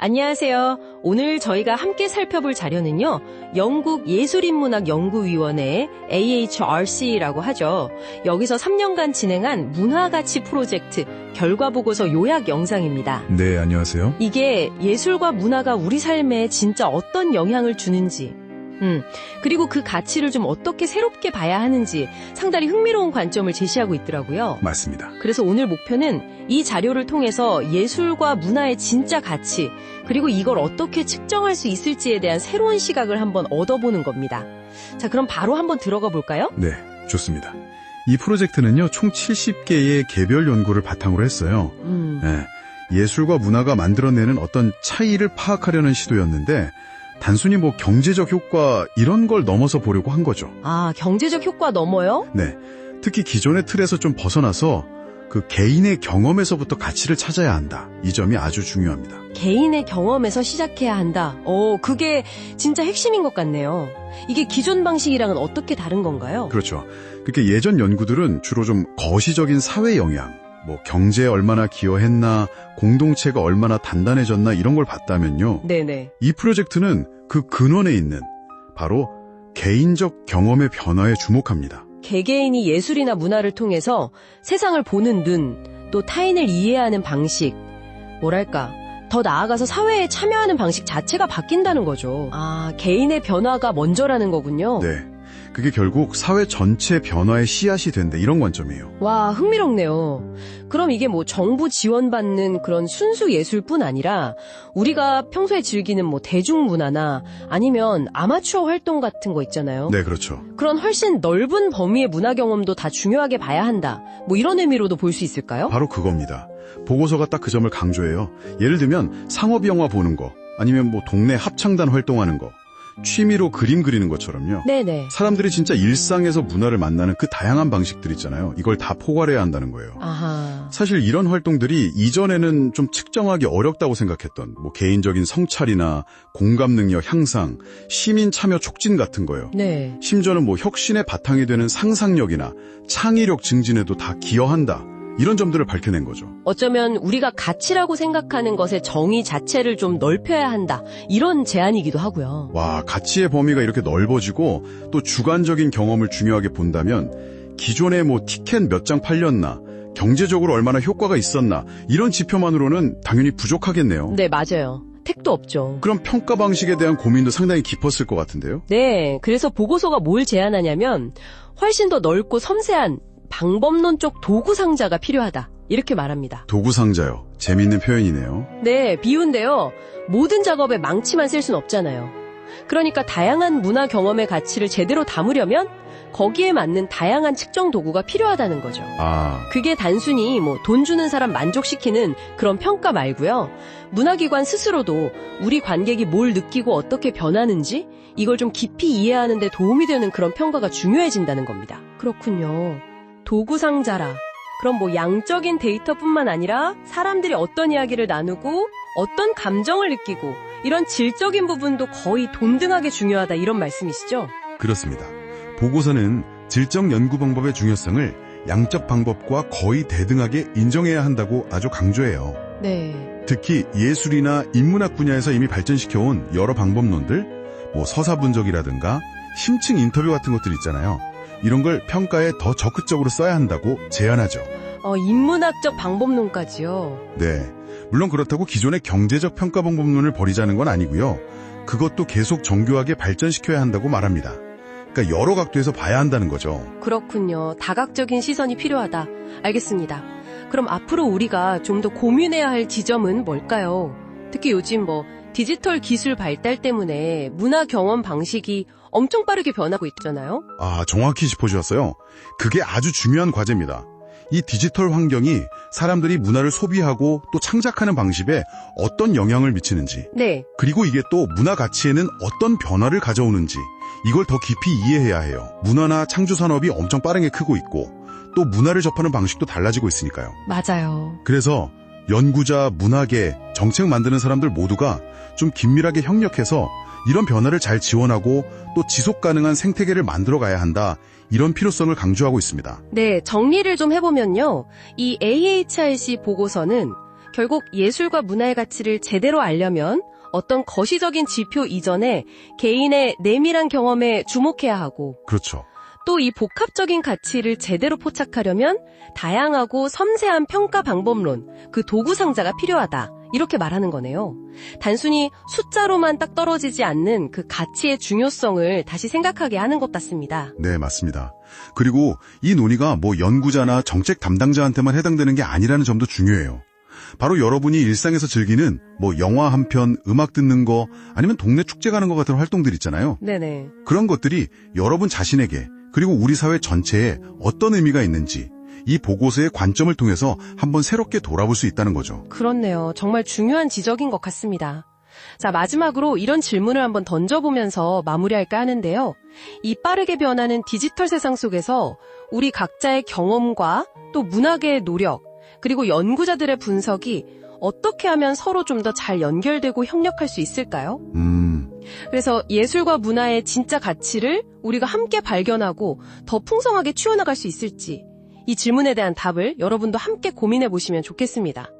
안녕하세요. 오늘 저희가 함께 살펴볼 자료는요. 영국 예술인문학연구위원회의 AHRC라고 하죠. 여기서 3년간 진행한 문화가치 프로젝트 결과보고서 요약 영상입니다. 네, 안녕하세요. 이게 예술과 문화가 우리 삶에 진짜 어떤 영향을 주는지, 그리고 그 가치를 좀 어떻게 새롭게 봐야 하는지 상당히 흥미로운 관점을 제시하고 있더라고요. 맞습니다. 그래서 오늘 목표는 이 자료를 통해서 예술과 문화의 진짜 가치, 그리고 이걸 어떻게 측정할 수 있을지에 대한 새로운 시각을 한번 얻어보는 겁니다. 자, 그럼 바로 한번 들어가 볼까요? 네, 좋습니다. 이 프로젝트는요, 총 70개의 개별 연구를 바탕으로 했어요. 네, 예술과 문화가 만들어내는 어떤 차이를 파악하려는 시도였는데 단순히 경제적 효과 이런 걸 넘어서 보려고 한 거죠. 아, 경제적 효과 넘어요? 네, 특히 기존의 틀에서 좀 벗어나서 그 개인의 경험에서부터 가치를 찾아야 한다. 이 점이 아주 중요합니다. 개인의 경험에서 시작해야 한다. 그게 진짜 핵심인 것 같네요. 이게 기존 방식이랑은 어떻게 다른 건가요? 그렇죠. 그렇게 예전 연구들은 주로 좀 거시적인 사회 영향, 경제에 얼마나 기여했나, 공동체가 얼마나 단단해졌나 이런 걸 봤다면요. 네네. 이 프로젝트는 그 근원에 있는 바로 개인적 경험의 변화에 주목합니다. 개개인이 예술이나 문화를 통해서 세상을 보는 눈, 또 타인을 이해하는 방식, 뭐랄까, 더 나아가서 사회에 참여하는 방식 자체가 바뀐다는 거죠. 아, 개인의 변화가 먼저라는 거군요. 네. 그게 결국 사회 전체 변화의 씨앗이 된다 이런 관점이에요. 와, 흥미롭네요. 그럼 이게 정부 지원받는 그런 순수 예술뿐 아니라 우리가 평소에 즐기는 대중문화나 아니면 아마추어 활동 같은 거 있잖아요. 네, 그렇죠. 그런 훨씬 넓은 범위의 문화 경험도 다 중요하게 봐야 한다. 이런 의미로도 볼 수 있을까요? 바로 그겁니다. 보고서가 딱 그 점을 강조해요. 예를 들면 상업영화 보는 거, 아니면 동네 합창단 활동하는 거, 취미로 그림 그리는 것처럼요. 네네. 사람들이 진짜 일상에서 문화를 만나는 그 다양한 방식들 있잖아요. 이걸 다 포괄해야 한다는 거예요. 아하. 사실 이런 활동들이 이전에는 좀 측정하기 어렵다고 생각했던 개인적인 성찰이나 공감 능력 향상, 시민 참여 촉진 같은 거요. 네. 심지어는 혁신의 바탕이 되는 상상력이나 창의력 증진에도 다 기여한다. 이런 점들을 밝혀낸 거죠. 어쩌면 우리가 가치라고 생각하는 것의 정의 자체를 좀 넓혀야 한다. 이런 제안이기도 하고요. 와, 가치의 범위가 이렇게 넓어지고 또 주관적인 경험을 중요하게 본다면 기존에 티켓 몇 장 팔렸나, 경제적으로 얼마나 효과가 있었나 이런 지표만으로는 당연히 부족하겠네요. 네, 맞아요. 택도 없죠. 그럼 평가 방식에 대한 고민도 상당히 깊었을 것 같은데요. 네, 그래서 보고서가 뭘 제안하냐면 훨씬 더 넓고 섬세한 방법론적 도구 상자가 필요하다. 이렇게 말합니다. 도구 상자요. 재미있는 표현이네요. 네, 비유인데요. 모든 작업에 망치만 쓸 순 없잖아요. 그러니까 다양한 문화 경험의 가치를 제대로 담으려면 거기에 맞는 다양한 측정 도구가 필요하다는 거죠. 아, 그게 단순히 돈 주는 사람 만족시키는 그런 평가 말고요. 문화기관 스스로도 우리 관객이 뭘 느끼고 어떻게 변하는지 이걸 좀 깊이 이해하는 데 도움이 되는 그런 평가가 중요해진다는 겁니다. 그렇군요. 도구 상자라. 그럼 양적인 데이터뿐만 아니라 사람들이 어떤 이야기를 나누고 어떤 감정을 느끼고 이런 질적인 부분도 거의 동등하게 중요하다 이런 말씀이시죠? 그렇습니다. 보고서는 질적 연구 방법의 중요성을 양적 방법과 거의 대등하게 인정해야 한다고 아주 강조해요. 네. 특히 예술이나 인문학 분야에서 이미 발전시켜온 여러 방법론들, 서사 분석이라든가 심층 인터뷰 같은 것들 있잖아요. 이런 걸 평가에 더 적극적으로 써야 한다고 제안하죠. 인문학적 방법론까지요? 네. 물론 그렇다고 기존의 경제적 평가 방법론을 버리자는 건 아니고요. 그것도 계속 정교하게 발전시켜야 한다고 말합니다. 그러니까 여러 각도에서 봐야 한다는 거죠. 그렇군요. 다각적인 시선이 필요하다. 알겠습니다. 그럼 앞으로 우리가 좀 더 고민해야 할 지점은 뭘까요? 특히 요즘 디지털 기술 발달 때문에 문화 경험 방식이 엄청 빠르게 변하고 있잖아요. 아, 정확히 짚어주셨어요. 그게 아주 중요한 과제입니다. 이 디지털 환경이 사람들이 문화를 소비하고 또 창작하는 방식에 어떤 영향을 미치는지, 네. 그리고 이게 또 문화 가치에는 어떤 변화를 가져오는지 이걸 더 깊이 이해해야 해요. 문화나 창조 산업이 엄청 빠르게 크고 있고 또 문화를 접하는 방식도 달라지고 있으니까요. 맞아요. 그래서 연구자, 문화계, 정책 만드는 사람들 모두가 좀 긴밀하게 협력해서 이런 변화를 잘 지원하고 또 지속 가능한 생태계를 만들어가야 한다. 이런 필요성을 강조하고 있습니다. 네, 정리를 좀 해보면요. 이 AHRC 보고서는 결국 예술과 문화의 가치를 제대로 알려면 어떤 거시적인 지표 이전에 개인의 내밀한 경험에 주목해야 하고 그렇죠. 또 이 복합적인 가치를 제대로 포착하려면 다양하고 섬세한 평가 방법론, 그 도구 상자가 필요하다. 이렇게 말하는 거네요. 단순히 숫자로만 딱 떨어지지 않는 그 가치의 중요성을 다시 생각하게 하는 것 같습니다. 네, 맞습니다. 그리고 이 논의가 뭐 연구자나 정책 담당자한테만 해당되는 게 아니라는 점도 중요해요. 바로 여러분이 일상에서 즐기는 뭐 영화 한 편, 음악 듣는 거, 아니면 동네 축제 가는 거 같은 활동들 있잖아요. 네네. 그런 것들이 여러분 자신에게 그리고 우리 사회 전체에 어떤 의미가 있는지 이 보고서의 관점을 통해서 한번 새롭게 돌아볼 수 있다는 거죠. 그렇네요. 정말 중요한 지적인 것 같습니다. 자, 마지막으로 이런 질문을 한번 던져보면서 마무리할까 하는데요. 이 빠르게 변하는 디지털 세상 속에서 우리 각자의 경험과 또 문학의 노력, 그리고 연구자들의 분석이 어떻게 하면 서로 좀 더 잘 연결되고 협력할 수 있을까요? 그래서 예술과 문화의 진짜 가치를 우리가 함께 발견하고 더 풍성하게 키워나갈 수 있을지 이 질문에 대한 답을 여러분도 함께 고민해 보시면 좋겠습니다.